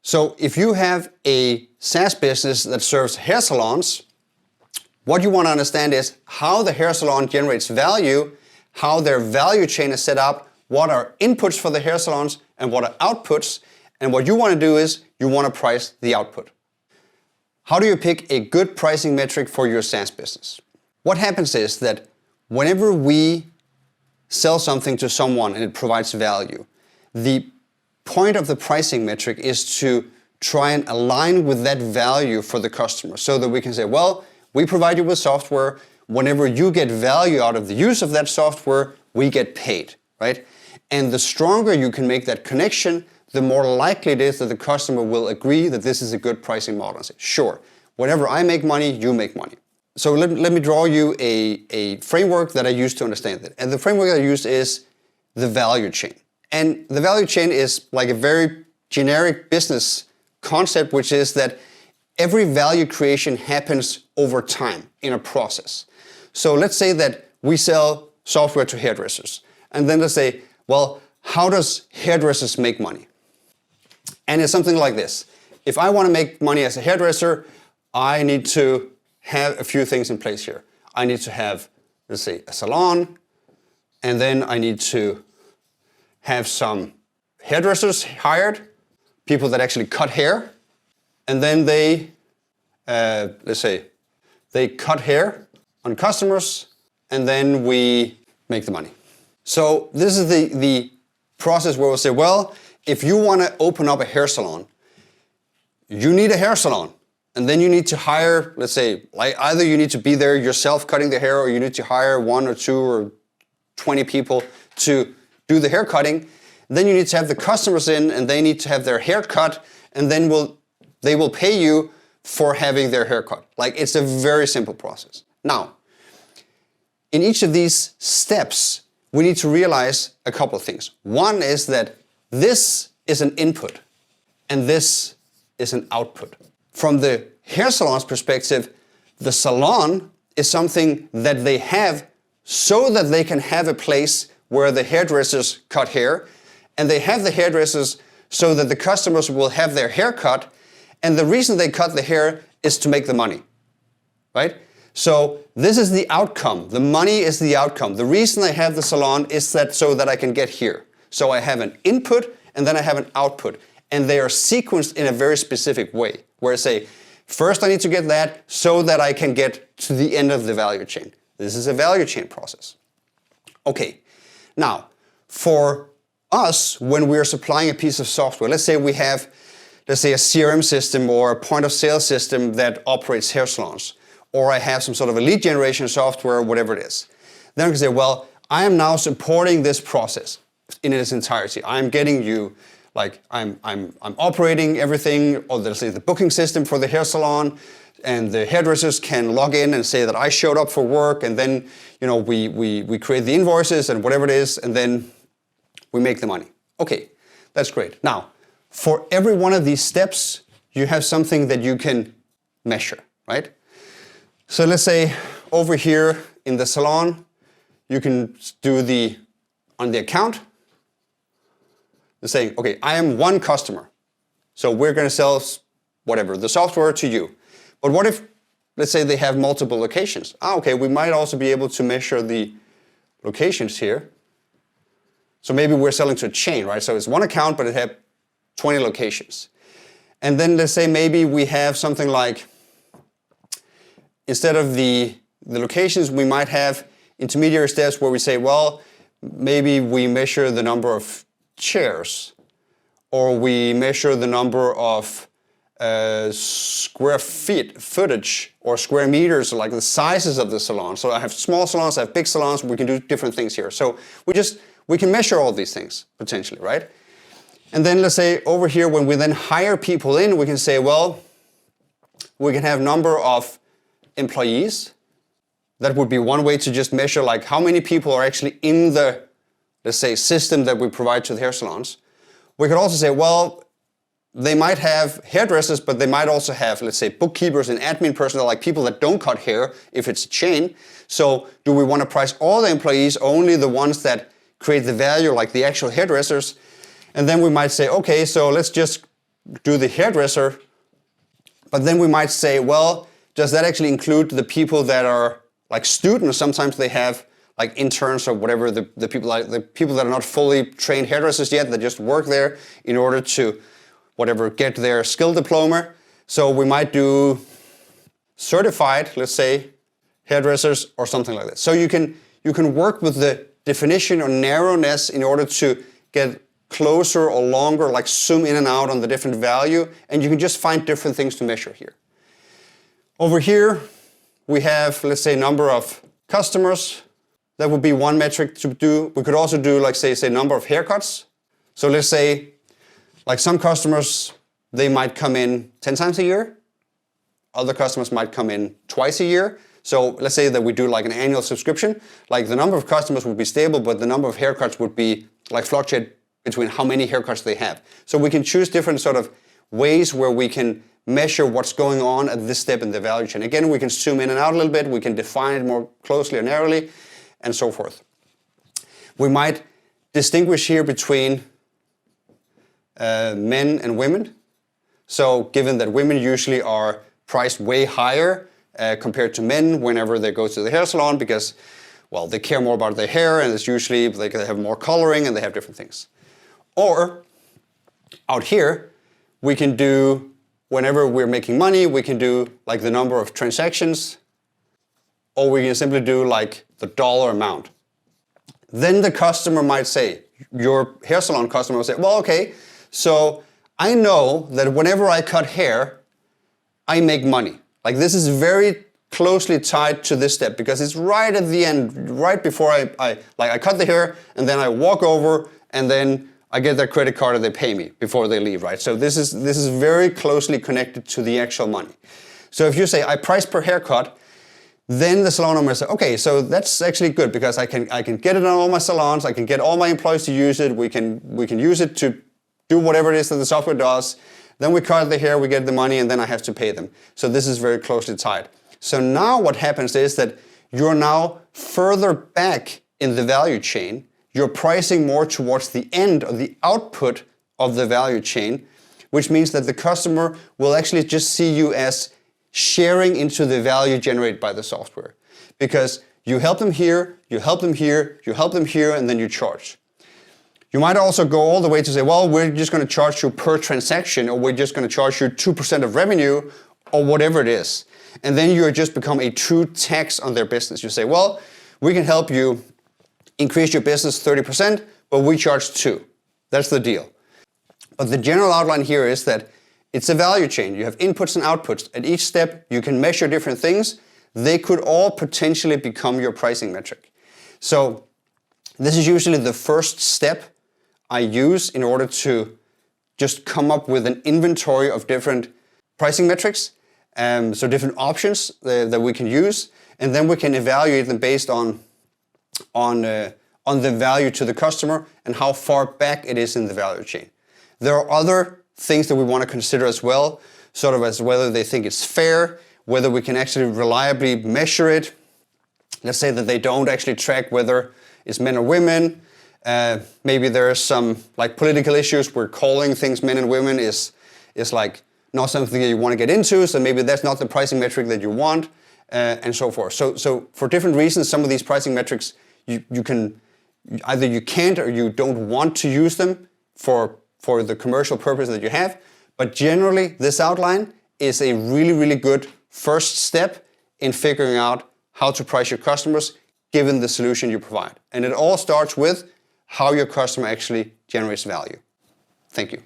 So if you have a SaaS business that serves hair salons, what you want to understand is how the hair salon generates value, how their value chain is set up, what are inputs for the hair salons and what are outputs. And what you want to do is you want to price the output. How do you pick a good pricing metric for your SaaS business? What happens is that whenever we sell something to someone and it provides value, the point of the pricing metric is to try and align with that value for the customer so that we can say, well, we provide you with software. Whenever you get value out of the use of that software, we get paid, right? And the stronger you can make that connection, the more likely it is that the customer will agree that this is a good pricing model and say, sure, whenever I make money, you make money. So let me draw you a framework that I use to understand it. And the framework that I use is the value chain. And the value chain is like a very generic business concept, which is that every value creation happens over time in a process. So let's say that we sell software to hairdressers. And then let's say, well, how does hairdressers make money? And it's something like this. If I want to make money as a hairdresser, I need to have a few things in place here. I need to have, let's say, a salon, and then I need to have some hairdressers hired, people that actually cut hair, and then they, let's say, they cut hair on customers, and then we make the money. So this is the process where we'll say, well, if you want to open up a hair salon, you need a hair salon. And then you need to hire, let's say, like either you need to be there yourself cutting the hair, or you need to hire 1 or 2 or 20 people to do the hair cutting. Then you need to have the customers in, and they need to have their hair cut, and then they will pay you for having their hair cut. Like, it's a very simple process. Now, in each of these steps, we need to realize a couple of things. One is that this is an input, and this is an output. From the hair salon's perspective, the salon is something that they have so that they can have a place where the hairdressers cut hair, and they have the hairdressers so that the customers will have their hair cut, and the reason they cut the hair is to make the money, right? So this is the outcome. The money is the outcome. The reason I have the salon is that so that I can get here. So I have an input and then I have an output, and they are sequenced in a very specific way, where I say, first I need to get that so that I can get to the end of the value chain. This is a value chain process. Okay, now for us, when we are supplying a piece of software, let's say we have, let's say, a CRM system or a point of sale system that operates hair salons, or I have some sort of a lead generation software, whatever it is. Then I can say, well, I am now supporting this process in its entirety. I'm getting you, like, I'm operating everything, or let's say the booking system for the hair salon, and the hairdressers can log in and say that I showed up for work, and then, you know, we create the invoices and whatever it is, and then we make the money. Okay, that's great. Now, for every one of these steps, you have something that you can measure, right? So let's say over here in the salon, you can do on the account, saying, okay, I am one customer. So we're going to sell whatever, the software to you. But what if, let's say they have multiple locations? Okay, we might also be able to measure the locations here. So maybe we're selling to a chain, right? So it's one account, but it has 20 locations. And then let's say maybe we have something like, instead of the locations, we might have intermediary steps where we say, well, maybe we measure the number of chairs, or we measure the number of square footage or square meters, like the sizes of the salon. So I have small salons, I have big salons, we can do different things here. So we can measure all these things potentially, right? And then let's say over here, when we then hire people in, we can say, well, we can have number of employees. That would be one way to just measure, like, how many people are actually in the, let's say, system that we provide to the hair salons. We could also say, well, they might have hairdressers, but they might also have, let's say, bookkeepers and admin personnel, like people that don't cut hair if it's a chain. So do we want to price all the employees, only the ones that create the value, like the actual hairdressers? And then we might say, okay, so let's just do the hairdresser, but then we might say, well, does that actually include the people that are like students? Sometimes they have like interns or whatever, the people that are not fully trained hairdressers yet, that just work there in order to whatever get their skill diploma. So we might do certified, let's say, hairdressers or something like that. So you can work with the definition or narrowness in order to get closer or longer, like zoom in and out on the different value, and you can just find different things to measure here. Over here, we have, let's say, number of customers. That would be one metric to do. We could also do, like, say number of haircuts. So let's say, like some customers, they might come in 10 times a year. Other customers might come in twice a year. So let's say that we do like an annual subscription. Like the number of customers would be stable, but the number of haircuts would be like fluctuate between how many haircuts they have. So we can choose different sort of ways where we can measure what's going on at this step in the value chain. Again, we can zoom in and out a little bit. We can define it more closely or narrowly, and so forth. We might distinguish here between men and women. So given that women usually are priced way higher compared to men whenever they go to the hair salon because, well, they care more about their hair and it's usually they have more coloring and they have different things. Or out here, we can do, whenever we're making money, we can do like the number of transactions, or we can simply do like the dollar amount. Then the customer might say, your hair salon customer will say, well, okay, so I know that whenever I cut hair, I make money. Like this is very closely tied to this step because it's right at the end, right before I cut the hair and then I walk over and then I get their credit card and they pay me before they leave, right? So this is very closely connected to the actual money. So if you say I price per haircut, then the salon owner will say, okay, so that's actually good because I can get it on all my salons, I can get all my employees to use it, we can use it to do whatever it is that the software does. Then we cut the hair, we get the money, and then I have to pay them. So this is very closely tied. So now what happens is that you're now further back in the value chain. You're pricing more towards the end or the output of the value chain, which means that the customer will actually just see you as sharing into the value generated by the software. Because you help them here, you help them here, you help them here, and then you charge. You might also go all the way to say, well, we're just going to charge you per transaction, or we're just going to charge you 2% of revenue, or whatever it is. And then you just become a true tax on their business. You say, well, we can help you increase your business 30%, but we charge 2%. That's the deal. But the general outline here is that it's a value chain. You have inputs and outputs. At each step, you can measure different things. They could all potentially become your pricing metric. So this is usually the first step I use in order to just come up with an inventory of different pricing metrics, so different options that we can use, and then we can evaluate them based on the value to the customer and how far back it is in the value chain. There are other things that we want to consider as well, sort of as whether they think it's fair, whether we can actually reliably measure it. Let's say that they don't actually track whether it's men or women. Maybe there are some like political issues where calling things men and women is like not something that you want to get into, so maybe that's not the pricing metric that you want, and so forth. So for different reasons, some of these pricing metrics you can either you can't or you don't want to use them for the commercial purpose that you have. But generally, this outline is a really, really good first step in figuring out how to price your customers given the solution you provide. And it all starts with how your customer actually generates value. Thank you.